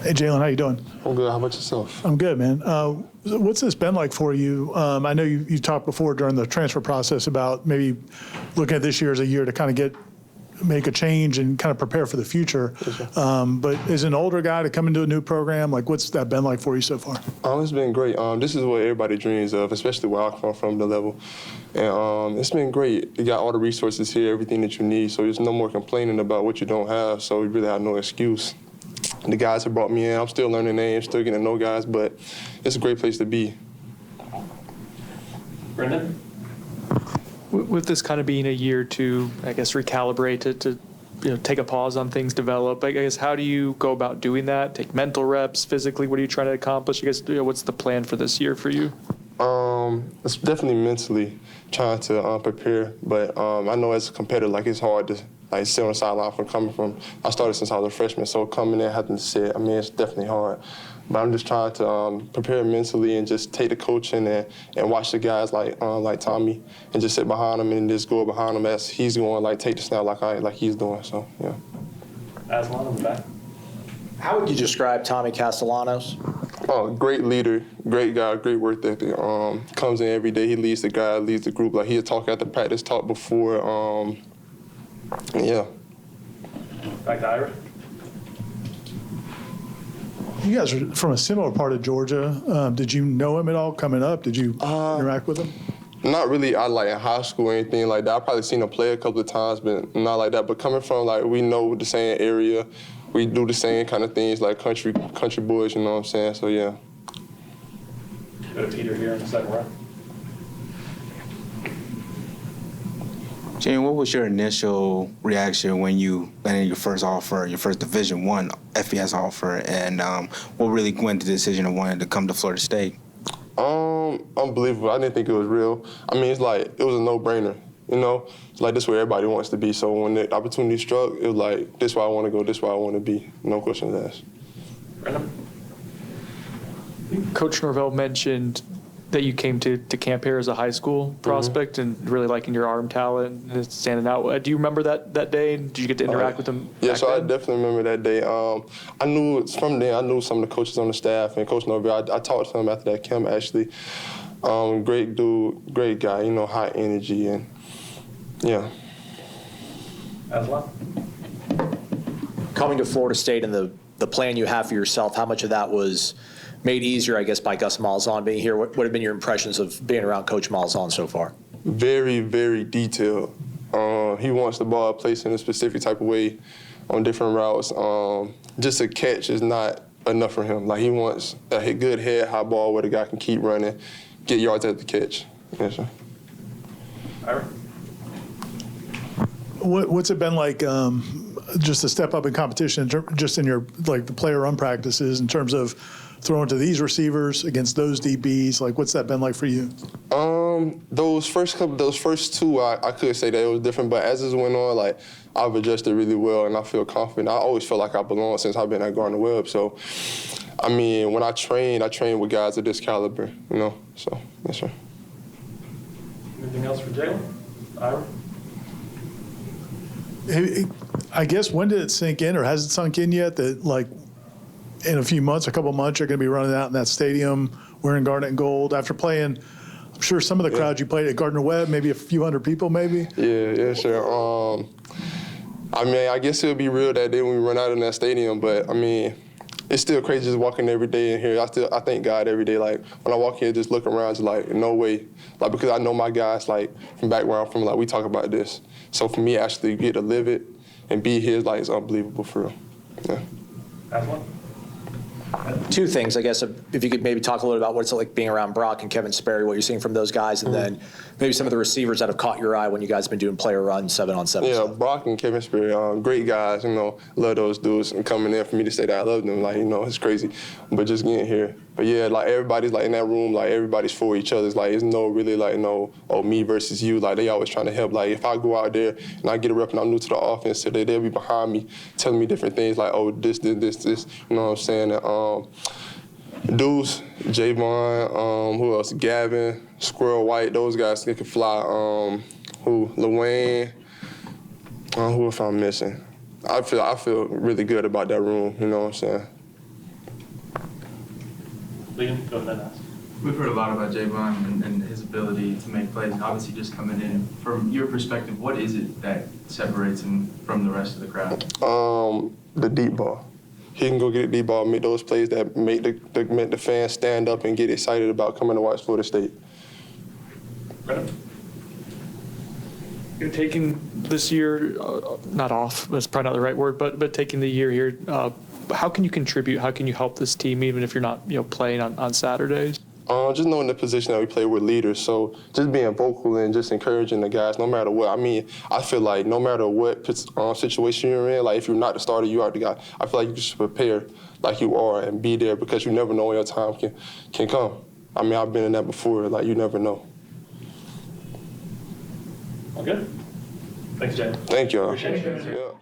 Hey, Jaylen, how you doing? I'm good. How about yourself? I'm good, man. What's this been like for you? I know you talked before during the transfer process about maybe looking at this year as a year to kind of make a change and kind of prepare for the future. But as an older guy to come into a new program, like what's that been like for you so far? It's been great. This is what everybody dreams of, especially where I come from, the level. And it's been great. You got all the resources here, everything that you need, so there's no more complaining about what you don't have, so you really have no excuse. The guys have brought me in. I'm still learning names, still getting to know guys, but it's a great place to be. Brendan? With this kind of being a year to, I guess, recalibrate to take a pause on things, develop, I guess, how do you go about doing that? Take mental reps, physically, what are you trying to accomplish? I guess, what's the plan for this year for you? It's definitely mentally trying to prepare, but I know as a competitor, like it's hard to sit on the sideline from coming from. I started since I was a freshman, so coming in having to sit, it's definitely hard. But I'm just trying to prepare mentally and just take the coaching and watch the guys like Tommy and just sit behind him and just go behind him as he's going, like take the snap like he's doing. So yeah. Aslan on the back. How would you describe Tommy Castalanos? Oh, great leader, great guy, great work ethic. Comes in every day. He leads the guy, leads the group. Like he'll talk after practice, talk before. Yeah. Back to Ira. You guys are from a similar part of Georgia. Did you know him at all coming up? Did you interact with him? Not really. I in high school or anything like that. I probably seen him play a couple of times, but not like that. But coming from we know the same area, we do the same kind of things like country boys. You know what I'm saying? So yeah. Go to Peter here in the second row. Jaylen, what was your initial reaction when you landed your first offer, your first Division I FBS offer, and what really went to the decision of wanting to come to Florida State? Unbelievable. I didn't think it was real. It's it was a no-brainer. It's this is where everybody wants to be. So when the opportunity struck, it was this is where I want to go, this is where I want to be. No questions asked. Brandon? Coach Norvell mentioned that you came to camp here as a high school prospect and really liking your arm talent and standing out. Do you remember that day? Did you get to interact with him? Yeah, so I definitely remember that day. I knew from then, I knew some of the coaches on the staff and Coach Norvell. I talked to him after that camp, actually. Great dude, great guy, high energy, and yeah. Aslan? Coming to Florida State and the plan you have for yourself, how much of that was made easier, I guess, by Gus Malzahn being here? What have been your impressions of being around Coach Malzahn so far? Very, very detailed. He wants the ball placed in a specific type of way on different routes. Just a catch is not enough for him. He wants a good head high ball where the guy can keep running, get yards at the catch. Yes, sir. Ira? What's it been like just to step up in competition, just in your the player run practices in terms of throwing to these receivers against those DBs? What's that been like for you? Those first two, I could say that it was different, but as it went on, I've adjusted really well and I feel confident. I always feel like I belong since I've been at Gardner-Webb. So, when I train with guys of this caliber, So, yes, sir. Anything else for Jaylen? Ira? I guess when did it sink in, or has it sunk in yet that in a couple of months, you're going to be running out in that stadium wearing garnet and gold after playing? I'm sure some of the crowd you played at Gardner-Webb, maybe a few hundred people, maybe. Yeah, sure. I guess it'll be real that day when we run out in that stadium, but it's still crazy just walking every day in here. I thank God every day. When I walk here, just look around, just no way. Because I know my guys, from back where I'm from, we talk about this. So for me, actually get to live it and be here, it's unbelievable for real. Yeah. Aslan? Two things, I guess, if you could maybe talk a little about what it's like being around Brock and Kevin Sperry, what you're seeing from those guys, and then maybe some of the receivers that have caught your eye when you guys have been doing player runs 7-on-7. Yeah, Brock and Kevin Sperry, great guys, love those dudes, and coming in for me to say that I love them, it's crazy. But just getting here. But yeah, everybody's in that room, everybody's for each other. It's no really me versus you. They always trying to help. If I go out there and I get a rep and I'm new to the offense, so they'll be behind me telling me different things this, this. You know what I'm saying? Deuce, Javon, who else? Gavin, Squirrel White, those guys they can fly. Lawayne, who if I'm missing? I feel really good about that room, you know what I'm saying? Liam, go ahead and ask. We've heard a lot about Javon and his ability to make plays, and obviously just coming in. From your perspective, what is it that separates him from the rest of the crowd? The deep ball. He can go get the deep ball, make those plays that make the fans stand up and get excited about coming to watch Florida State. Brennan? You're taking this year, not off, that's probably not the right word, but taking the year here, how can you contribute? How can you help this team even if you're not playing on Saturdays? Just knowing the position that we play with leaders. So just being vocal and just encouraging the guys no matter what. I mean, I feel like no matter what situation you're in, like if you're not the starter, you are the guy. I feel like you should prepare like you are and be there because you never know when your time can come. I mean, I've been in that before. Like, you never know. All good? Thanks, Jay. Thank you. Appreciate it. Yeah.